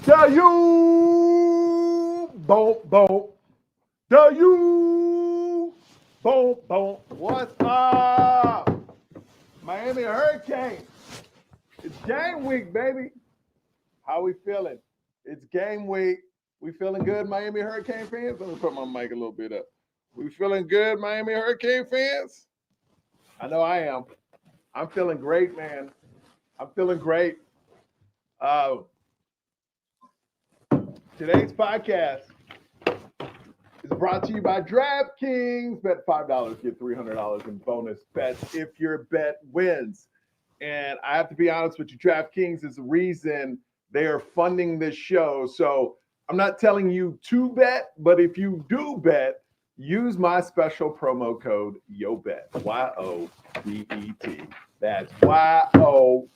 The you boom boom. The you boom boom. What's up? Miami Hurricanes. It's game week, baby. How we feeling? It's game week. We feeling good, Miami Hurricane fans? Let me put my mic a little bit up. We feeling good, Miami Hurricane fans? I know I am. I'm feeling great, man. I'm feeling great. Uh, Today's podcast is brought to you by DraftKings. Bet $5, get $300 in bonus bets if your bet wins. And I have to be honest with you, DraftKings is the reason they are funding this show. So I'm not telling you to bet, but if you do bet, use my special promo code YOBET, Y-O-B-E-T. That's Y-O-B-E-T.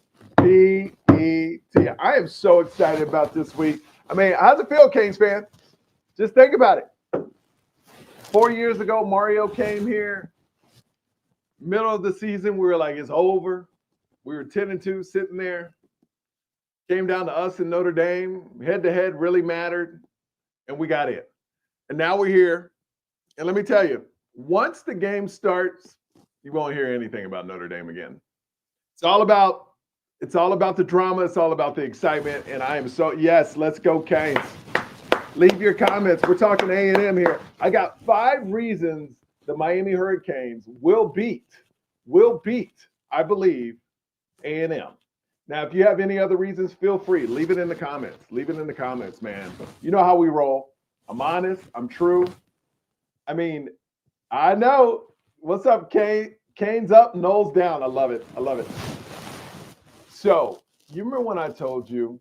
I am so excited about this week. I mean, how's it feel, Canes fan? Just think about it. 4 years ago, Mario came here. Middle of the season, we were like, it's over. We were 10-2 sitting there. Came down to us in Notre Dame. Head-to-head really mattered, and we got in. And now we're here. And let me tell you, once the game starts, you won't hear anything about Notre Dame again. It's all about the drama. It's all about the excitement. And I am so, yes, let's go Canes. Leave your comments. We're talking A&M here. I got 5 reasons the Miami Hurricanes will beat, I believe, A&M. Now, if you have any other reasons, feel free. Leave it in the comments. Leave it in the comments, man. You know how we roll. I'm honest. I'm true. I mean, I know. What's up, Kane? Kane's up, Noel's down. I love it. I love it. So, you remember when I told you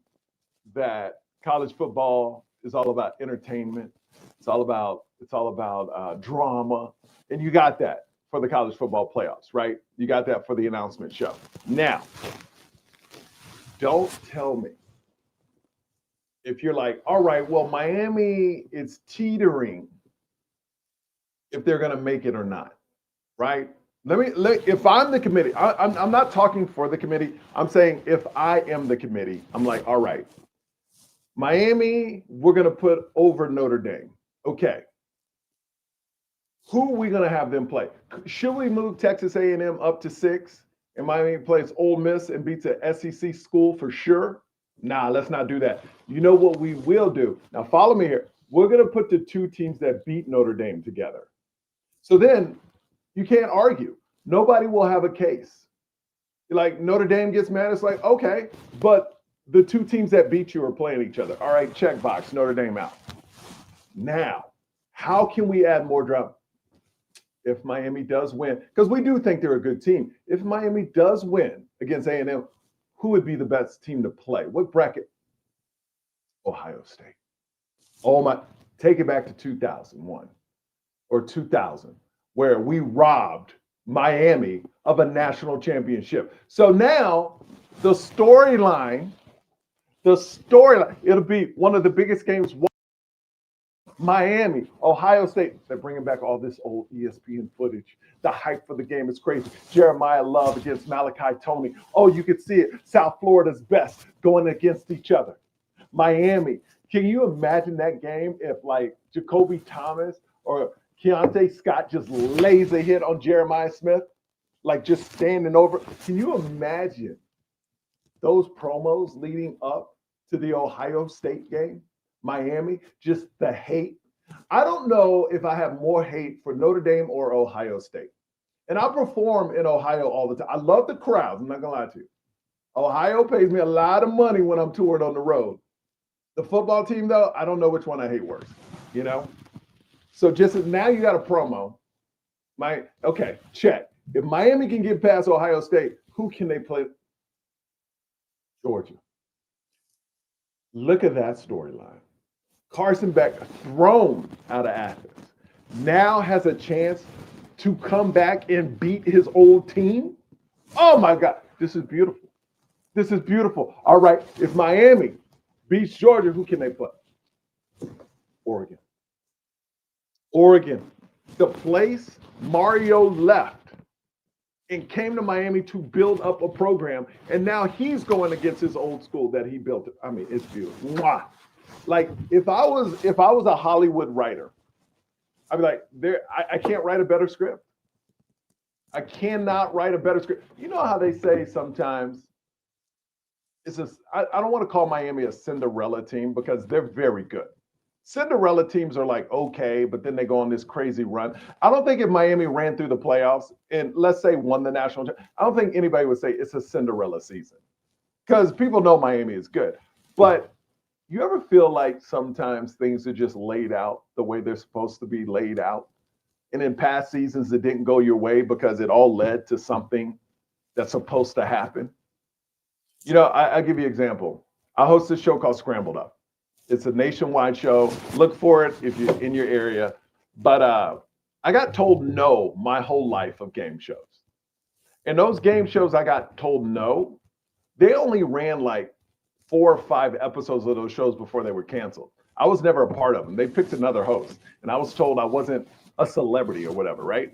that college football is all about entertainment? It's all about drama, and you got that for the college football playoffs, right? You got that for the announcement show. Now, don't tell me if you're like, all right, well, Miami is teetering if they're going to make it or not, right? If I'm the committee, I'm not talking for the committee. I'm saying if I am the committee, I'm like, all right, Miami, we're going to put over Notre Dame. Okay. Who are we going to have them play? Should we move Texas A&M up to 6 and Miami plays Ole Miss and beats an SEC school for sure? Nah, let's not do that. You know what we will do? Now follow me here. We're going to put the 2 teams that beat Notre Dame together. So then you can't argue. Nobody will have a case. Like Notre Dame gets mad. It's like, okay, but the 2 teams that beat you are playing each other. All right, check box, Notre Dame out. Now, how can we add more drama? If Miami does win, because we do think they're a good team. If Miami does win against A&M, who would be the best team to play? What bracket? Ohio State. Oh my, take it back to 2001 or 2000, where we robbed Miami of a national championship. So now the storyline, it'll be one of the biggest games. Miami, Ohio State. They're bringing back all this old ESPN footage. The hype for the game is crazy. Jeremiah Love against Malachi Tony. Oh, you could see it. South Florida's best going against each other. Miami. Can you imagine that game if like Jacoby Thomas or Keontae Scott just lays a hit on Jeremiah Smith? Like just standing over. Can you imagine those promos leading up to the Ohio State game? Miami, just the hate. I don't know if I have more hate for Notre Dame or Ohio State. And I perform in Ohio all the time. I love the crowds. I'm not going to lie to you. Ohio pays me a lot of money when I'm touring on the road. The football team, though, I don't know which one I hate worse, you know? So just now you got a promo. Okay, check. If Miami can get past Ohio State, who can they play? Georgia. Look at that storyline. Carson Beck thrown out of Athens now has a chance to come back and beat his old team. Oh my God, this is beautiful. This is beautiful. All right, if Miami beats Georgia, who can they play? Oregon. Oregon, the place Mario left and came to Miami to build up a program. And now he's going against his old school that he built. I mean, it's beautiful. Mwah. Like if I was a Hollywood writer, I'd be like, I can't write a better script. I cannot write a better script. You know how they say sometimes I don't want to call Miami a Cinderella team because they're very good. Cinderella teams are like, okay, but then they go on this crazy run. I don't think if Miami ran through the playoffs and let's say won the national, I don't think anybody would say it's a Cinderella season because people know Miami is good. But you ever feel like sometimes things are just laid out the way they're supposed to be laid out? And in past seasons, it didn't go your way because it all led to something that's supposed to happen. You know, I'll give you an example. I host this show called Scrambled Up. It's a nationwide show. Look for it if you're in your area. But I got told no my whole life of game shows. And those game shows I got told no, they only ran like 4 or 5 episodes of those shows before they were canceled. I was never a part of them. They picked another host. And I was told I wasn't a celebrity or whatever, right?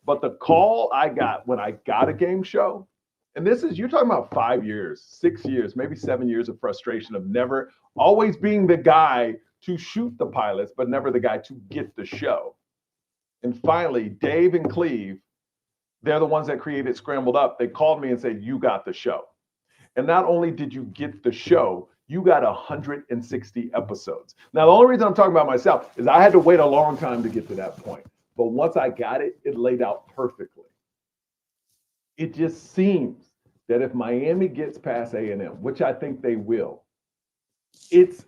But the call I got when I got a game show, and this is, you're talking about 5 years, 6 years, maybe 7 years of frustration of never always being the guy to shoot the pilots, but never the guy to get the show. And finally, Dave and Cleve, they're the ones that created Scrambled Up. They called me and said, you got the show. And not only did you get the show, you got 160 episodes. Now, the only reason I'm talking about myself is I had to wait a long time to get to that point. But once I got it, it laid out perfectly. It just seems that if Miami gets past A&M, which I think they will, it's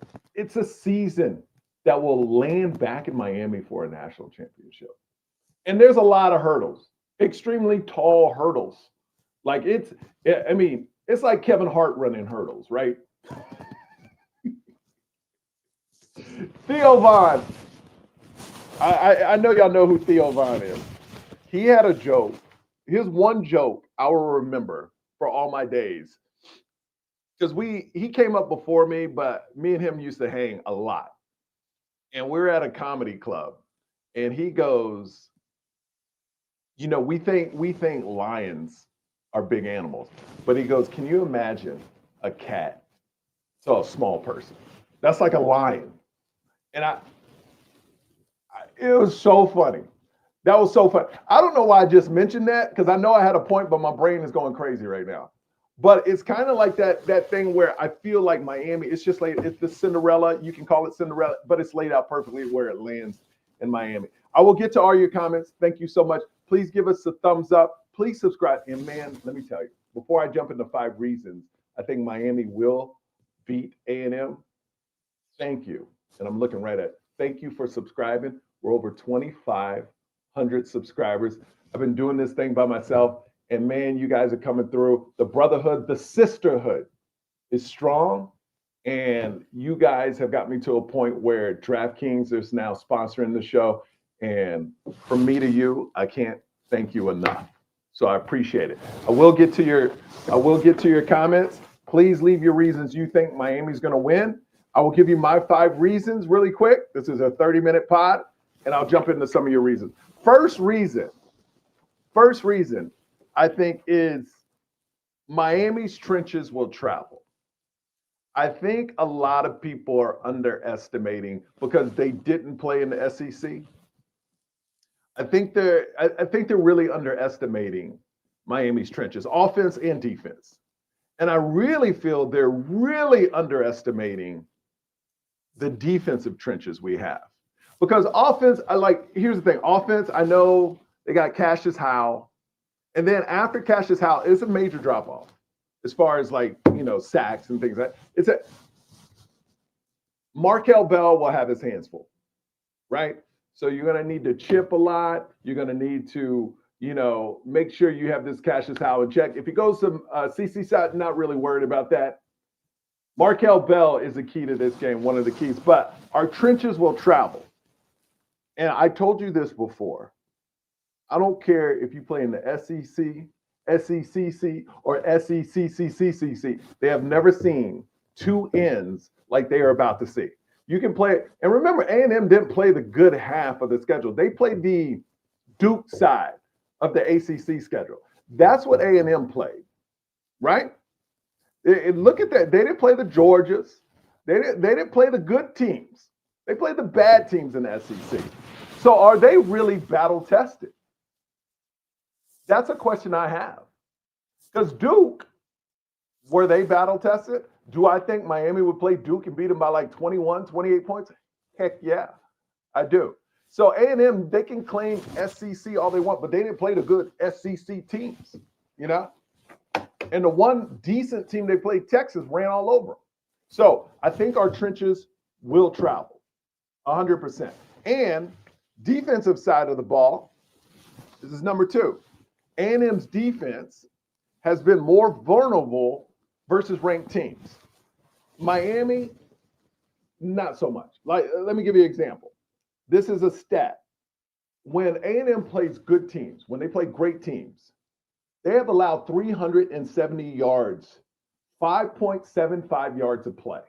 a season that will land back in Miami for a national championship. And there's a lot of hurdles, extremely tall hurdles. Like it's like Kevin Hart running hurdles, right? Theo Von. I know y'all know who Theo Von is. He had a joke. Here's one joke I will remember for all my days. Because he came up before me, but me and him used to hang a lot. And we were at a comedy club. And he goes, you know, we think lions are big animals. But he goes, can you imagine a cat? So a small person. That's like a lion. And it was so funny. That was so funny. I don't know why I just mentioned that because I know I had a point, but my brain is going crazy right now. But it's kind of like that thing where I feel like Miami, it's just like, it's the Cinderella. You can call it Cinderella, but it's laid out perfectly where it lands in Miami. I will get to all your comments. Thank you so much. Please give us a thumbs up. Please subscribe. And man, let me tell you, before I jump into 5 reasons, I think Miami will beat A&M. Thank you. And I'm looking right at, thank you for subscribing. We're over 2,500 subscribers. I've been doing this thing by myself. And man, you guys are coming through. The brotherhood, the sisterhood is strong. And you guys have got me to a point where DraftKings is now sponsoring the show. And from me to you, I can't thank you enough. So I appreciate it. I will get to your comments. Please leave your reasons you think Miami's going to win. I will give you my 5 reasons really quick. This is a 30-minute pod, and I'll jump into some of your reasons. First reason, I think is Miami's trenches will travel. I think a lot of people are underestimating because they didn't play in the SEC. I think they're really underestimating Miami's trenches, offense and defense. And I really feel they're really underestimating the defensive trenches we have. Because offense, here's the thing. Offense, I know they got Cassius Howell. And then after Cassius Howell, it's a major drop-off as far as sacks and things like that. Markel Bell will have his hands full, right? So you're going to need to chip a lot. You're going to need to, make sure you have this Cassius Howell in check. If he goes to CC side, not really worried about that. Markel Bell is the key to this game, one of the keys. But our trenches will travel. And I told you this before. I don't care if you play in the SEC, SECC, or SECCCCC. They have never seen 2 ends like they are about to see. You can play, and remember, A&M didn't play the good half of the schedule. They played the Duke side of the ACC schedule. That's what A&M played, right? Look at that. They didn't play the Georgias. They didn't play the good teams. They played the bad teams in the SEC. So are they really battle tested? That's a question I have. Because Duke, were they battle tested? Do I think Miami would play Duke and beat them by like 21, 28 points? Heck yeah, I do. So A&M, they can claim SEC all they want, but they didn't play the good SEC teams, you know? And the one decent team they played, Texas, ran all over them. So I think our trenches will travel 100%. And defensive side of the ball, this is number two. A&M's defense has been more vulnerable versus ranked teams. Miami, not so much. Like, let me give you an example. This is a stat. When A&M plays good teams, when they play great teams, they have allowed 370 yards, 5.75 yards of play.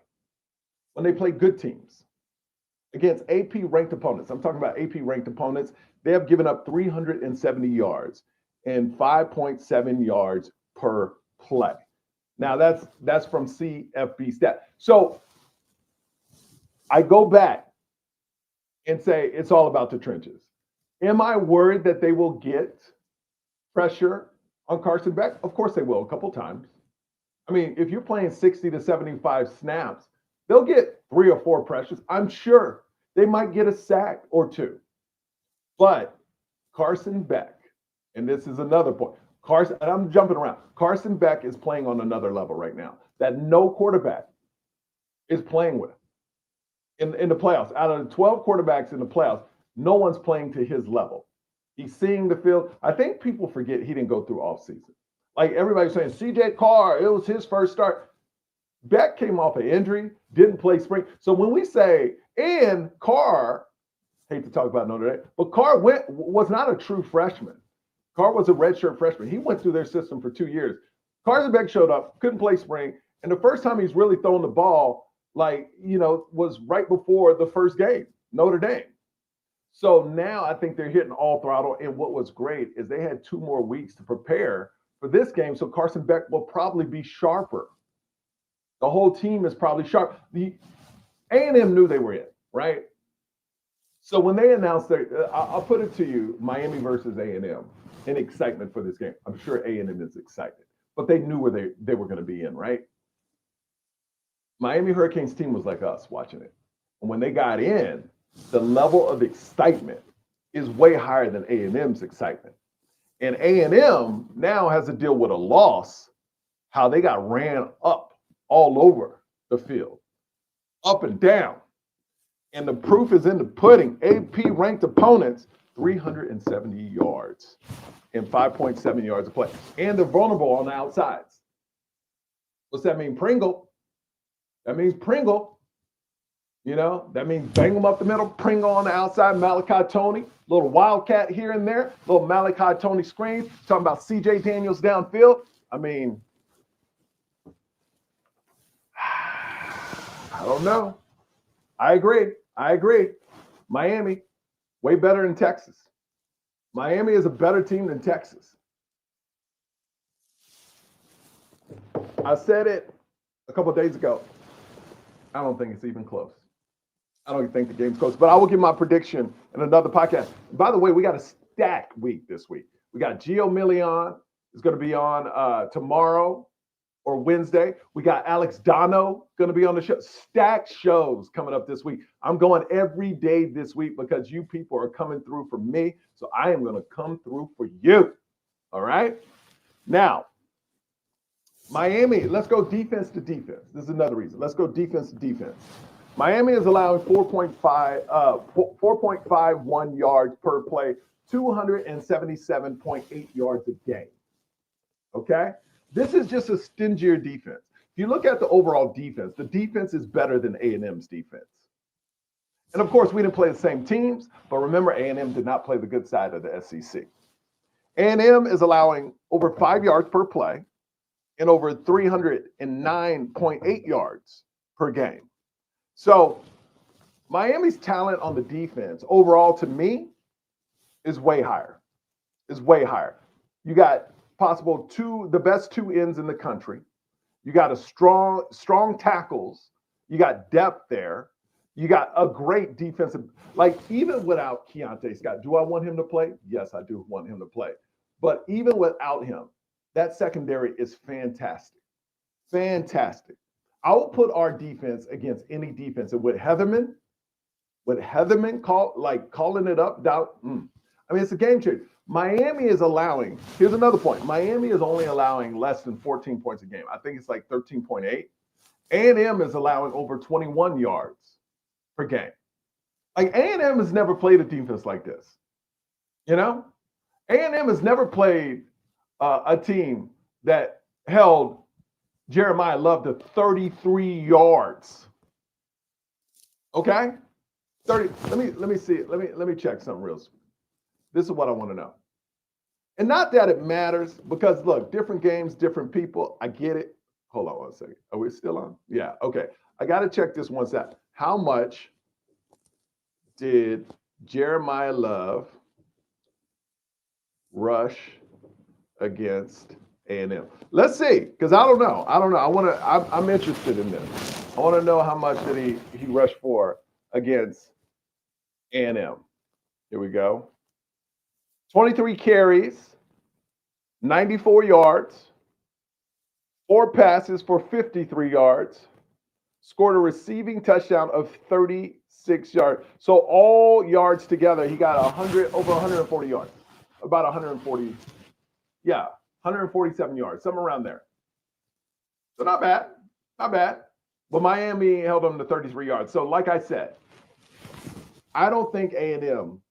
When they play good teams against AP ranked opponents, I'm talking about AP ranked opponents, they have given up 370 yards and 5.7 yards per play. Now that's from CFB stat. So I go back and say it's all about the trenches. Am I worried that they will get pressure on Carson Beck? Of course they will, a couple times. I mean, if you're playing 60 to 75 snaps, they'll get 3 or 4 pressures. I'm sure they might get a sack or 2. But Carson Beck, and this is another point, Carson, and I'm jumping around. Carson Beck is playing on another level right now that no quarterback is playing with in the playoffs. Out of the 12 quarterbacks in the playoffs, no one's playing to his level. He's seeing the field. I think people forget he didn't go through offseason. Like everybody's saying, CJ Carr, it was his first start. Beck came off an injury, didn't play spring. So when we say, and Carr, hate to talk about Notre Dame, but Carr was not a true freshman. Carr was a redshirt freshman. He went through their system for 2 years. Carson Beck showed up, couldn't play spring, and the first time he's really thrown the ball, was right before the first game, Notre Dame. So now I think they're hitting all throttle. And what was great is they had 2 more weeks to prepare for this game. So Carson Beck will probably be sharper. The whole team is probably sharp. The A&M knew they were in, right? So when they announced I'll put it to you, Miami versus A&M, in excitement for this game. I'm sure A&M is excited, but they knew where they were going to be in, right? Miami Hurricanes team was like us watching it. And when they got in, the level of excitement is way higher than A&M's excitement. And A&M now has to deal with a loss, how they got ran up all over the field, up and down. And the proof is in the pudding. AP ranked opponents, 370 yards and 5.7 yards of play. And they're vulnerable on the outsides. What's that mean? Pringle. That means Pringle. You know, that means bang them up the middle, Pringle on the outside, Malachi Tony, little wildcat here and there, little Malachi Tony screens, talking about CJ Daniels downfield. I mean, I don't know. I agree. Miami, way better than Texas. Miami is a better team than Texas. I said it a couple of days ago. I don't think it's even close. I don't even think the game's close, but I will give my prediction in another podcast. By the way, we got a stacked week this week. We got Gio Milian is going to be on tomorrow or Wednesday. We got Alex Dono going to be on the show. Stacked shows coming up this week. I'm going every day this week because you people are coming through for me. So I am going to come through for you. All right. Now, Miami, let's go defense to defense. This is another reason. Let's go defense to defense. Miami is allowing 4.51 yards per play, 277.8 yards a game. Okay? This is just a stingier defense. If you look at the overall defense, the defense is better than A&M's defense. And of course, we didn't play the same teams, but remember, A&M did not play the good side of the SEC. A&M is allowing over 5 yards per play and over 309.8 yards per game. So Miami's talent on the defense overall, to me, is way higher. You got the best two ends in the country. You got a strong tackles. You got depth there. You got a great defensive. Like even without Keontae Scott, do I want him to play? Yes, I do want him to play. But even without him, that secondary is fantastic. Fantastic. I will put our defense against any defense. And with Heatherman calling it up, I mean, it's a game changer. Miami is allowing, here's another point. Miami is only allowing less than 14 points a game. I think it's like 13.8. A&M is allowing over 21 yards per game. Like A&M has never played a defense like this. You know? A&M has never played a team that held Jeremiah Love to 33 yards. Okay? 30. Let me see. Let me check something real quick. This is what I want to know. And not that it matters, because look, different games, different people. I get it. Hold on one second. Are we still on? Yeah. Okay. I got to check this one out. How much did Jeremiah Love rush against A&M? Let's see, because I don't know. I'm interested in this. I want to know how much did he rush for against A&M. Here we go. 23 carries, 94 yards, 4 passes for 53 yards, scored a receiving touchdown of 36 yards. So all yards together, he got over 140 yards, about 140, 147 yards, somewhere around there. So not bad. But Miami held him to 33 yards. So like I said, I don't think A&M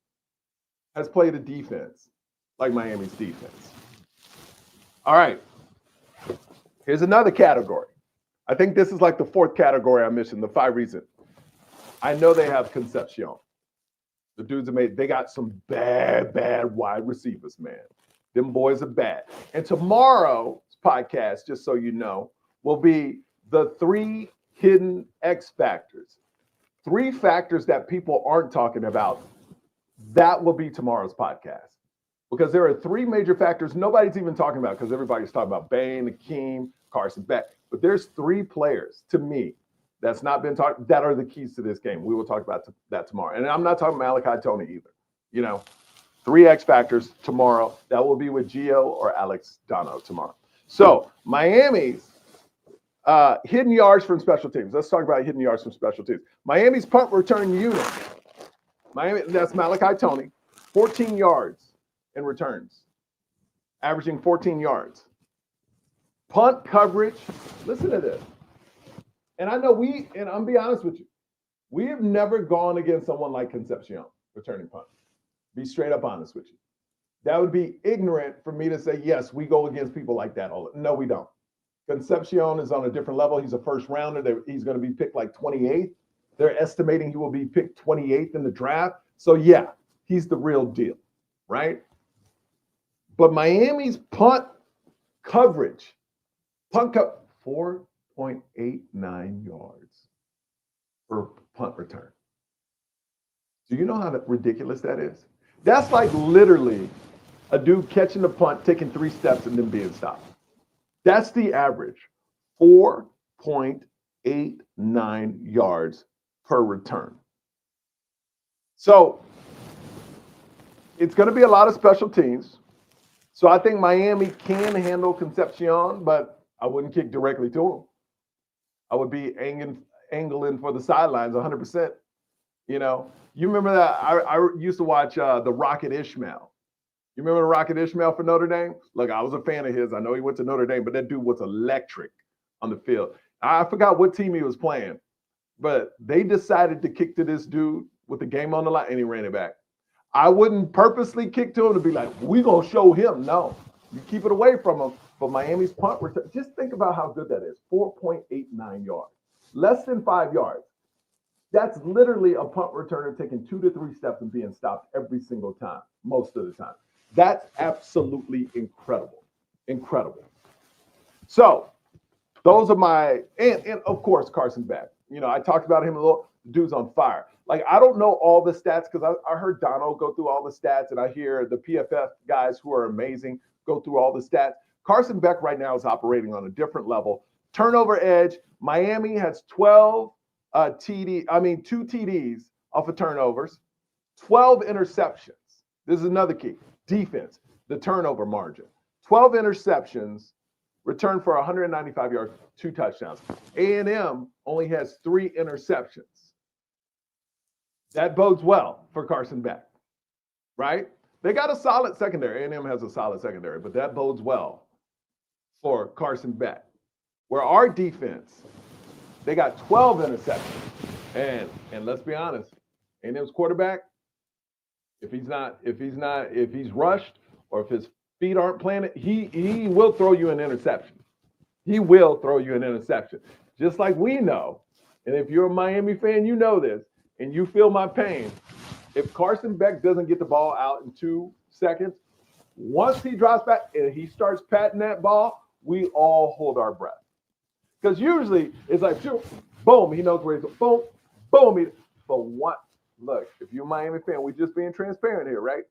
has played a defense like Miami's defense. All right. Here's another category. I think this is like the 4th category I mentioned, the 5 reasons. I know they have Concepcion. The dudes they got some bad wide receivers, man. Them boys are bad. And tomorrow's podcast, just so you know, will be the 3 hidden X factors. 3 factors that people aren't talking about. That will be tomorrow's podcast, because there are 3 major factors nobody's even talking about, because everybody's talking about Bain, Akeem, Carson Beck. But there's 3 players, to me, that's not been talked, that are the keys to this game. We will talk about that tomorrow. And I'm not talking Malachi Tony either. You know, 3 X factors tomorrow. That will be with Gio or Alex Dono tomorrow. So Miami's hidden yards from special teams. Let's talk about hidden yards from special teams. Miami's punt return unit. That's Malachi Tony, 14 yards in returns, averaging 14 yards. Punt coverage, listen to this. And I know and I'm be honest with you, we have never gone against someone like Concepcion, returning punt. Be straight up honest with you. That would be ignorant for me to say, yes, we go against people like that. No, we don't. Concepcion is on a different level. He's a first rounder. He's going to be picked like 28th. They're estimating he will be picked 28th in the draft. So, yeah, he's the real deal, right? But Miami's punt coverage, 4.89 yards per punt return. Do you know how ridiculous that is? That's like literally a dude catching the punt, taking 3 steps, and then being stopped. That's the average, 4.89 yards per return. So it's going to be a lot of special teams. So I think Miami can handle Concepcion, but I wouldn't kick directly to him. I would be angling for the sidelines 100%. You know, you remember that I used to watch the Rocket Ishmael. You remember the Rocket Ishmael for Notre Dame? Look, I was a fan of his. I know he went to Notre Dame, but that dude was electric on the field. I forgot what team he was playing, but they decided to kick to this dude with the game on the line, and he ran it back. I wouldn't purposely kick to him to be like, we're going to show him. No, you keep it away from him. But Miami's punt return, just think about how good that is. 4.89 yards, less than 5 yards. That's literally a punt returner taking 2 to 3 steps and being stopped every single time, most of the time. That's absolutely incredible. Incredible. So those are my, and of course, Carson Beck. You know, I talked about him a little. The dude's on fire. Like, I don't know all the stats, because I heard Dono go through all the stats, and I hear the PFF guys who are amazing go through all the stats. Carson Beck right now is operating on a different level. Turnover edge. Miami has 12 two TDs off of turnovers, 12 interceptions. This is another key. Defense, the turnover margin. 12 interceptions, returned for 195 yards, 2 touchdowns. A&M only has 3 interceptions. That bodes well for Carson Beck, right? They got a solid secondary. A&M has a solid secondary, but that bodes well for Carson Beck. Where our defense, they got 12 interceptions. And let's be honest, A&M's quarterback, if he's rushed or if his feet aren't planted, he will throw you an interception. He will throw you an interception. Just like we know, and if you're a Miami fan, you know this, and you feel my pain. If Carson Beck doesn't get the ball out in 2 seconds, once he drops back and he starts patting that ball, we all hold our breath. Because usually it's like, boom, he knows where he's going. Boom, boom. But what? Look, if you're a Miami fan, we're just being transparent here, right?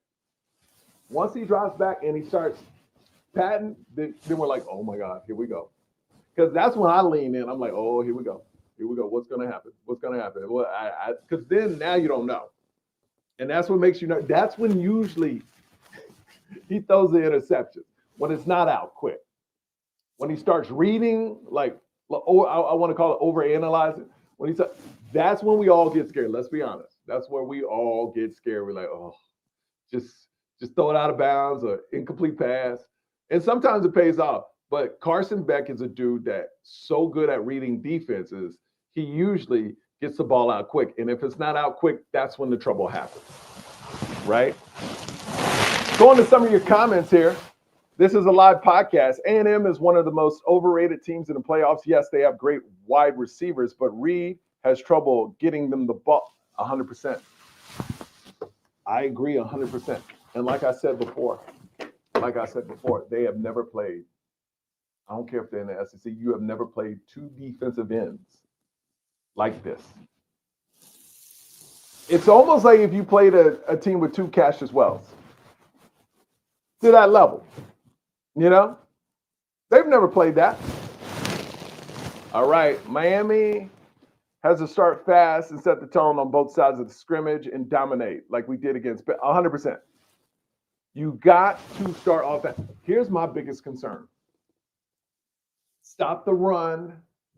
Once he drops back and he starts patting, then we're like, oh my God, here we go. Because that's when I lean in. I'm like, oh, here we go. Here we go. What's going to happen? What's going to happen? Well, because then now you don't know. And that's what makes you know. That's when usually he throws the interception, when it's not out quick. When he starts reading, like, I want to call it overanalyzing. That's when we all get scared. Let's be honest. That's where we all get scared. We're like, oh, just throw it out of bounds or incomplete pass. And sometimes it pays off. But Carson Beck is a dude that's so good at reading defenses, he usually gets the ball out quick. And if it's not out quick, that's when the trouble happens, right? Going to some of your comments here. This is a live podcast. A&M is one of the most overrated teams in the playoffs. Yes, they have great wide receivers, but Reed has trouble getting them the ball 100%. I agree 100%. And like I said before, they have never played. I don't care if they're in the SEC. You have never played 2 defensive ends like this. It's almost like if you played a team with 2 Cassius Wells. To that level. You know? They've never played that. All right. Miami has to start fast and set the tone on both sides of the scrimmage and dominate like we did against 100%. You got to start off. Here's my biggest concern. Stop the run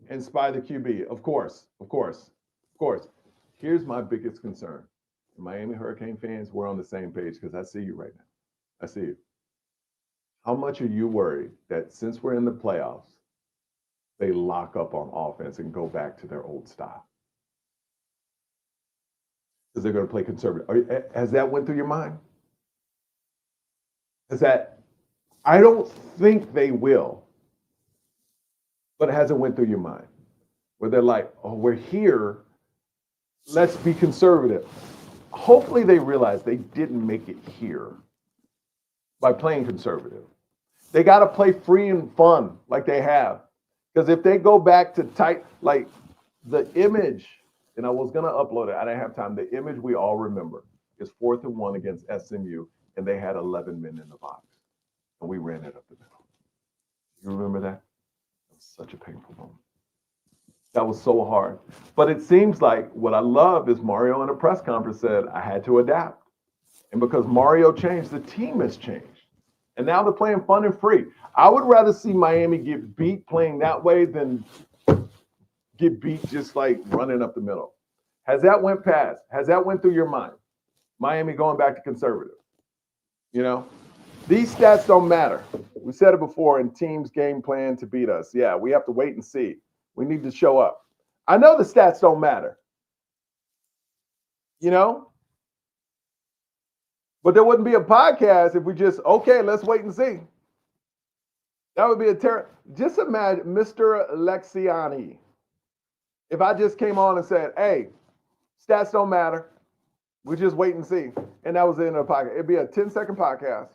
and spy the QB. Of course. Here's my biggest concern. Miami Hurricane fans, we're on the same page because I see you right now. I see you. How much are you worried that since we're in the playoffs, they lock up on offense and go back to their old style? Because they're going to play conservative. Has that went through your mind? I don't think they will. But it hasn't went through your mind where they're like, oh, we're here. Let's be conservative. Hopefully they realize they didn't make it here by playing conservative. They got to play free and fun like they have. Because if they go back to tight, like the image, and I was going to upload it, I didn't have time. The image we all remember is 4th and 1 against SMU, and they had 11 men in the box. And we ran it up the middle. You remember that? Such a painful moment. That was so hard. But it seems like what I love is Mario in a press conference said, I had to adapt. And because Mario changed, the team has changed. And now they're playing fun and free. I would rather see Miami get beat playing that way than get beat just like running up the middle. Has that went past? Has that went through your mind? Miami going back to conservative. You know? These stats don't matter. We said it before, in teams game plan to beat us. Yeah, we have to wait and see. We need to show up. I know the stats don't matter. You know? But there wouldn't be a podcast if we just, okay, let's wait and see. That would be a terrible. Just imagine Mr. Lexiani. If I just came on and said, hey, stats don't matter. We just wait and see. And that was the end of the podcast. It'd be a 10-second podcast.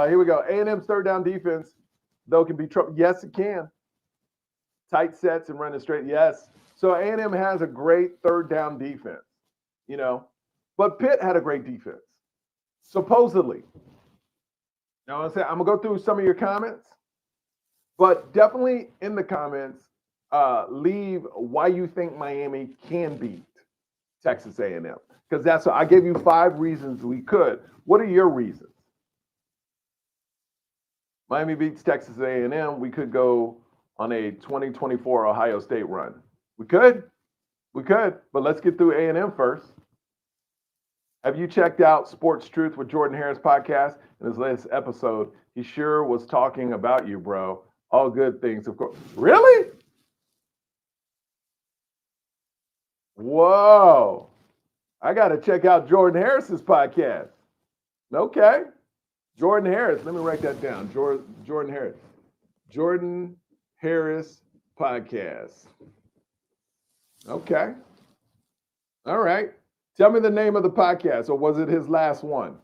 Here we go. A&M's third down defense, though, can be trouble. Yes, it can. Tight sets and running straight. Yes. So A&M has a great third down defense, you know. But Pitt had a great defense. supposedly. Now, I'm going to go through some of your comments, but definitely in the comments, leave why you think Miami can beat Texas A&M, because that's what I gave you 5 reasons we could. What are your reasons? Miami beats Texas A&M. We could go on a 2024 Ohio State run. We could, but let's get through A&M first. Have you checked out Sports Truth with Jordan Harris podcast? In his latest episode, he sure was talking about you, bro. All good things, of course. Really? Whoa. I got to check out Jordan Harris's podcast. Okay. Jordan Harris. Let me write that down. Jordan Harris. Jordan Harris podcast. Okay. All right. Tell me the name of the podcast, or was it his last one?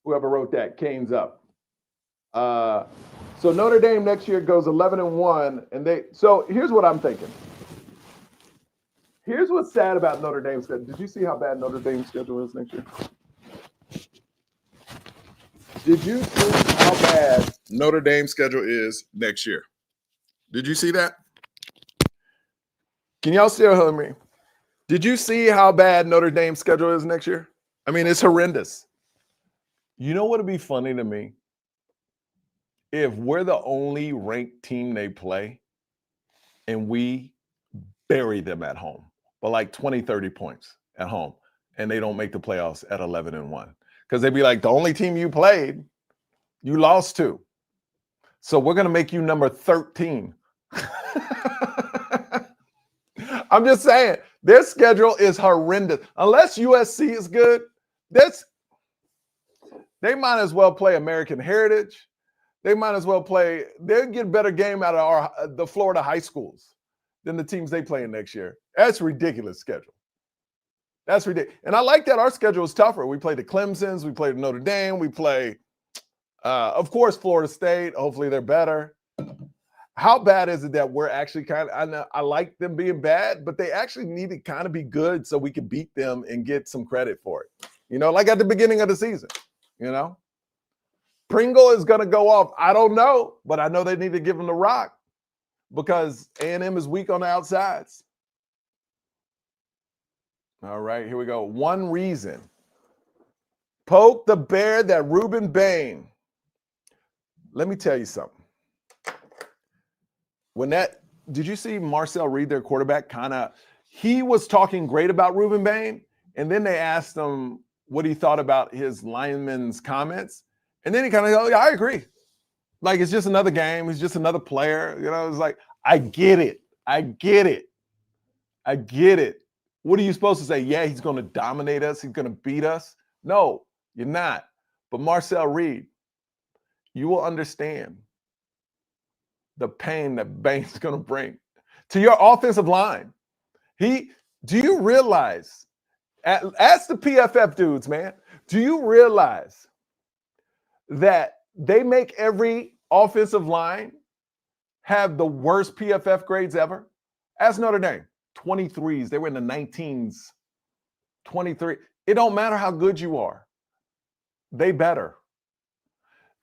Whoever wrote that, Canes Up. So Notre Dame next year goes 11-1, and so here's what I'm thinking. Here's what's sad about Notre Dame's schedule. Did you see how bad Notre Dame's schedule is next year? Did you see how bad Notre Dame's schedule is next year? Did you see that? Can y'all still hear me? Did you see how bad Notre Dame's schedule is next year? I mean, it's horrendous. You know what would be funny to me? If we're the only ranked team they play and we bury them at home, but like 20, 30 points at home, and they don't make the playoffs at 11-1. Because they'd be like, the only team you played, you lost to. So we're going to make you number 13. I'm just saying, their schedule is horrendous. Unless USC is good, they might as well play American Heritage. They might as well they'll get a better game out of the Florida high schools than the teams they play in next year. That's ridiculous schedule. That's ridiculous. And I like that our schedule is tougher. We play the Clemsons, we play the Notre Dame, we play, of course, Florida State. Hopefully they're better. How bad is it that we're actually I like them being bad, but they actually need to kind of be good so we can beat them and get some credit for it. You know, like at the beginning of the season, you know? Pringle is going to go off. I don't know, but I know they need to give him the rock because A&M is weak on the outsides. All right, here we go. One reason. Poke the bear that Ruben Bain. Let me tell you something. Did you see Marcel Reed, their quarterback, he was talking great about Ruben Bain, and then they asked him what he thought about his lineman's comments, and then he kind of goes, yeah, I agree. Like, it's just another game. He's just another player. You know, it's like, I get it. What are you supposed to say? Yeah, he's going to dominate us. He's going to beat us. No, you're not. But Marcel Reed, you will understand the pain that Bain's going to bring to your offensive line. Do you realize, ask the PFF dudes, man, do you realize that they make every offensive line have the worst PFF grades ever? Ask Notre Dame. 23s. They were in the 19s. 23. It don't matter how good you are. They better.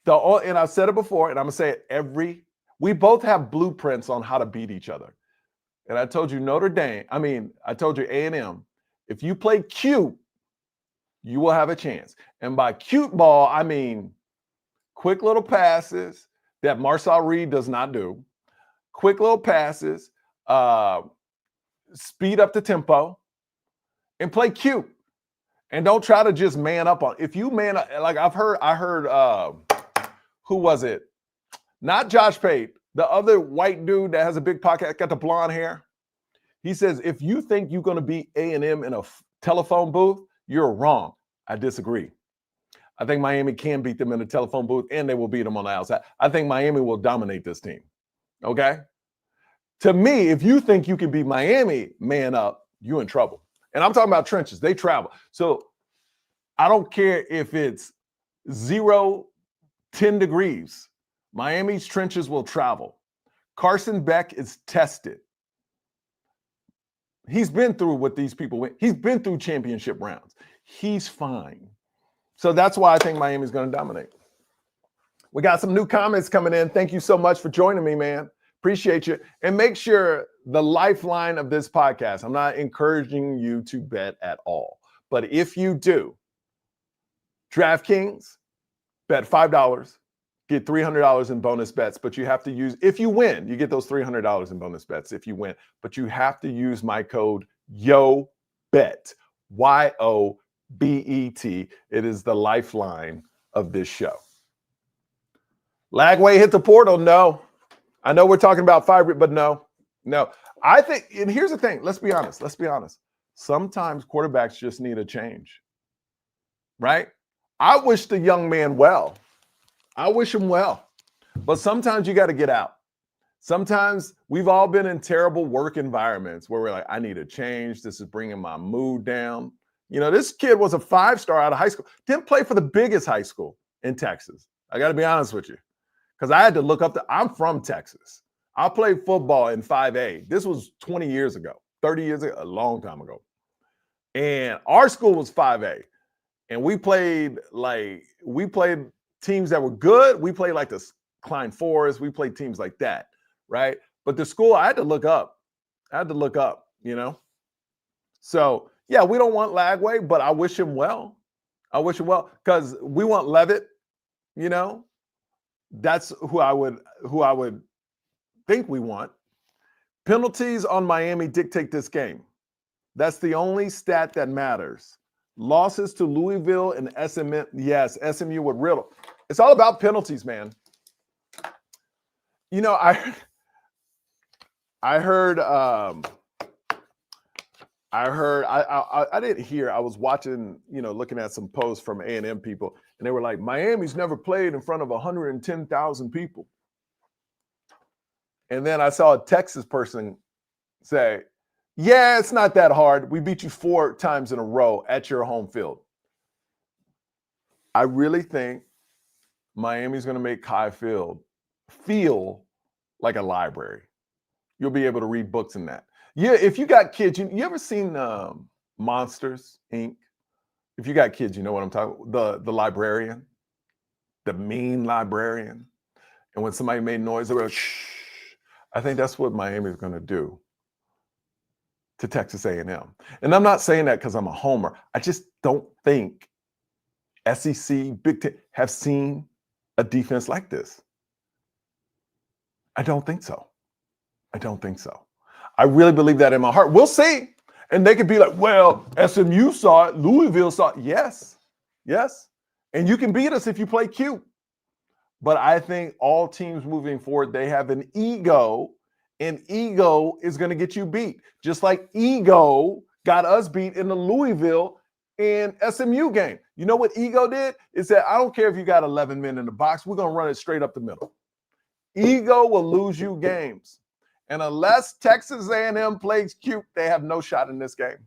And I've said it before, and I'm going to say it we both have blueprints on how to beat each other. And I told you I told you A&M, if you play cute, you will have a chance. And by cute ball, I mean quick little passes that Marcel Reed does not do. Quick little passes, speed up the tempo, and play cute. And don't try to just man up on. If you man up, like I heard, who was it? Not Josh Pate, the other white dude that has a big pocket, got the blonde hair. He says, if you think you're going to beat A&M in a telephone booth, you're wrong. I disagree. I think Miami can beat them in a telephone booth, and they will beat them on the outside. I think Miami will dominate this team. Okay? To me, if you think you can beat Miami, man up, you're in trouble. And I'm talking about trenches. They travel. So I don't care if it's 0, 10 degrees. Miami's trenches will travel. Carson Beck is tested. He's been through what these people went. He's been through championship rounds. He's fine. So that's why I think Miami's going to dominate. We got some new comments coming in. Thank you so much for joining me, man. Appreciate you. And make sure the lifeline of this podcast, I'm not encouraging you to bet at all. But if you do, DraftKings, bet $5, get $300 in bonus bets. But you have to use, if you win, you get those $300 in bonus bets if you win. But you have to use my code YOBET, YOBET. It is the lifeline of this show. Lagway hit the portal. No. I know we're talking about fiber, but no. I think, and here's the thing. Let's be honest. Sometimes quarterbacks just need a change, right? I wish the young man well. I wish him well. But sometimes you got to get out. Sometimes we've all been in terrible work environments where we're like, I need a change. This is bringing my mood down. You know, this kid was a 5-star out of high school. Didn't play for the biggest high school in Texas. I got to be honest with you. Because I had to look up I'm from Texas. I played football in 5A. This was 20 years ago, 30 years ago, a long time ago. And our school was 5A. And we played teams that were good. We played like the Klein Forest. We played teams like that, right? But the school, I had to look up, you know? So, yeah, we don't want Lagway, but I wish him well. Because we want Levitt, you know? That's who I would think we want. Penalties on Miami dictate this game. That's the only stat that matters. Losses to Louisville and SMU. Yes, SMU would riddle. It's all about penalties, man. You know, I didn't hear. I was watching, you know, looking at some posts from A&M people, and they were like, Miami's never played in front of 110,000 people. And then I saw a Texas person say, yeah, it's not that hard. We beat you 4 times in a row at your home field. I really think Miami's going to make Kai Field feel like a library. You'll be able to read books in that. Yeah, if you got kids, you ever seen Monsters, Inc.? If you got kids, you know what I'm talking about. The librarian, the mean librarian. And when somebody made noise, they were like, shh. I think that's what Miami's going to do to Texas A&M. And I'm not saying that because I'm a homer. I just don't think SEC, Big Ten have seen a defense like this. I don't think so. I really believe that in my heart. We'll see. And they could be like, well, SMU saw it, Louisville saw it. Yes. And you can beat us if you play cute. But I think all teams moving forward, they have an ego, and ego is going to get you beat. Just like ego got us beat in the Louisville and SMU game. You know what ego did? It said, I don't care if you got 11 men in the box. We're going to run it straight up the middle. Ego will lose you games. And unless Texas A&M plays cute, they have no shot in this game.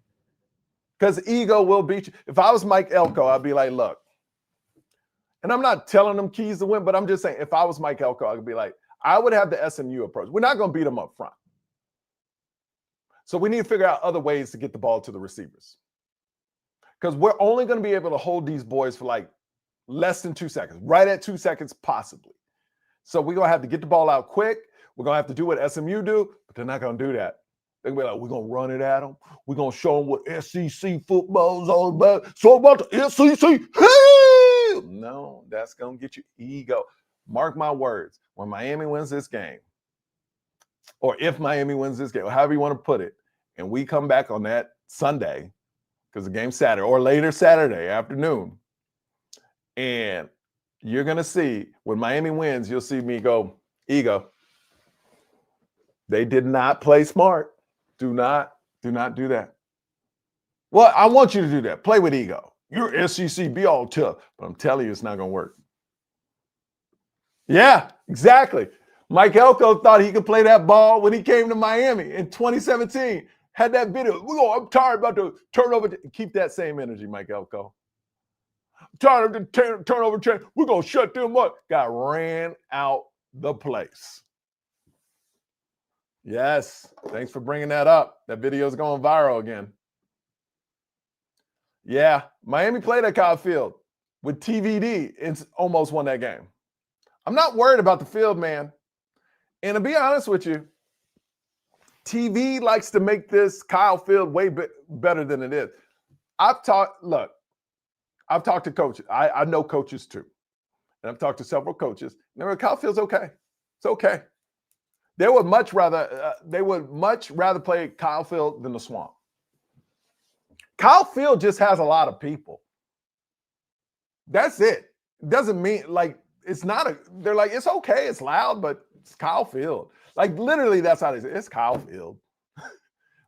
Because ego will beat you. If I was Mike Elko, I'd be like, look. And I'm not telling them keys to win, but I'm just saying, if I was Mike Elko, I'd be like, I would have the SMU approach. We're not going to beat them up front. So we need to figure out other ways to get the ball to the receivers. Because we're only going to be able to hold these boys for like less than 2 seconds, right at 2 seconds possibly. So we're going to have to get the ball out quick. We're going to have to do what SMU do, but they're not going to do that. They're going to be like, we're going to run it at them. We're going to show them what SEC football is all about. So about the SEC. Hey! No, that's going to get you ego. Mark my words. When Miami wins this game, or if Miami wins this game, or however you want to put it, and we come back on that Sunday, because the game's Saturday, or later Saturday afternoon, and you're going to see, when Miami wins, you'll see me go, ego. They did not play smart. Do not do that. Well, I want you to do that. Play with ego. You're SEC, be all tough. But I'm telling you, it's not going to work. Yeah, exactly. Mike Elko thought he could play that ball when he came to Miami in 2017. Had that video. I'm tired about the turnover. Keep that same energy, Mike Elko. I'm tired of the turnover chain. We're going to shut them up. Got ran out the place. Yes. Thanks for bringing that up. That video is going viral again. Yeah. Miami played at Kyle Field. with TVD, it's almost won that game. I'm not worried about the field, man. And to be honest with you, TV likes to make this Kyle Field way better than it is. I've talked to coaches. I know coaches too. And I've talked to several coaches. Kyle Field's okay. It's okay. They would much rather play Kyle Field than the Swamp. Kyle Field just has a lot of people. That's it. It doesn't mean like it's not they're like, it's okay, it's loud, but it's Kyle Field. Like literally, that's how they say it's Kyle Field.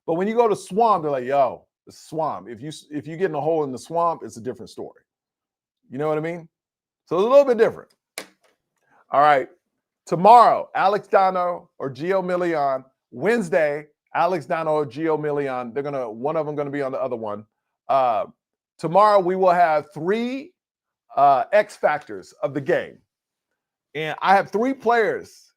But when you go to Swamp, they're like, yo, the Swamp. If you get in a hole in the Swamp, it's a different story. You know what I mean? So it's a little bit different. All right. Tomorrow, Alex Dano or Gio Milian. Wednesday, Alex Dano or Gio Milian. One of them gonna be on the other one. Tomorrow we will have 3 X factors of the game. And I have 3 players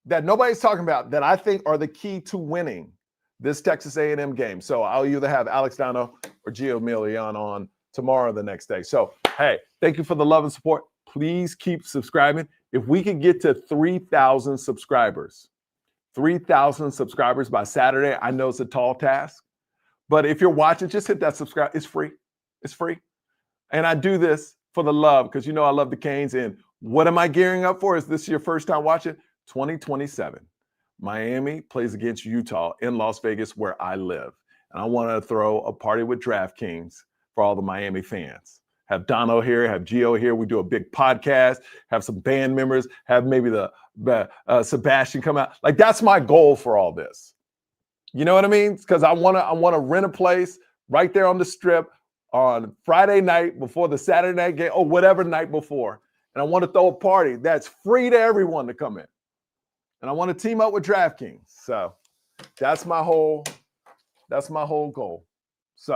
that nobody's talking about that I think are the key to winning this Texas A&M game. So I'll either have Alex Dano or Gio Milian on tomorrow or the next day. So, hey, thank you for the love and support. Please keep subscribing. If we can get to 3,000 subscribers by Saturday, I know it's a tall task. But if you're watching, just hit that subscribe. It's free. It's free. And I do this for the love because you know I love the Canes. And what am I gearing up for? Is this your first time watching? 2027. Miami plays against Utah in Las Vegas, where I live. And I want to throw a party with DraftKings for all the Miami fans. Have Dono here, have Gio here. We do a big podcast, have some band members, have maybe the Sebastian come out. Like that's my goal for all this. You know what I mean? Because I want to rent a place right there on the Strip on Friday night before the Saturday night game or whatever night before. And I want to throw a party that's free to everyone to come in. And I want to team up with DraftKings. So that's my whole goal. So,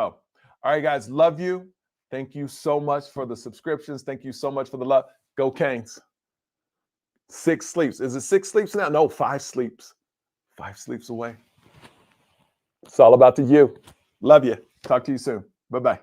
all right, guys, love you. Thank you so much for the subscriptions. Thank you so much for the love. Go Canes. 6 sleeps. Is it 6 sleeps now? No, 5 sleeps. 5 sleeps away. It's all about the you. Love you. Talk to you soon. Bye-bye.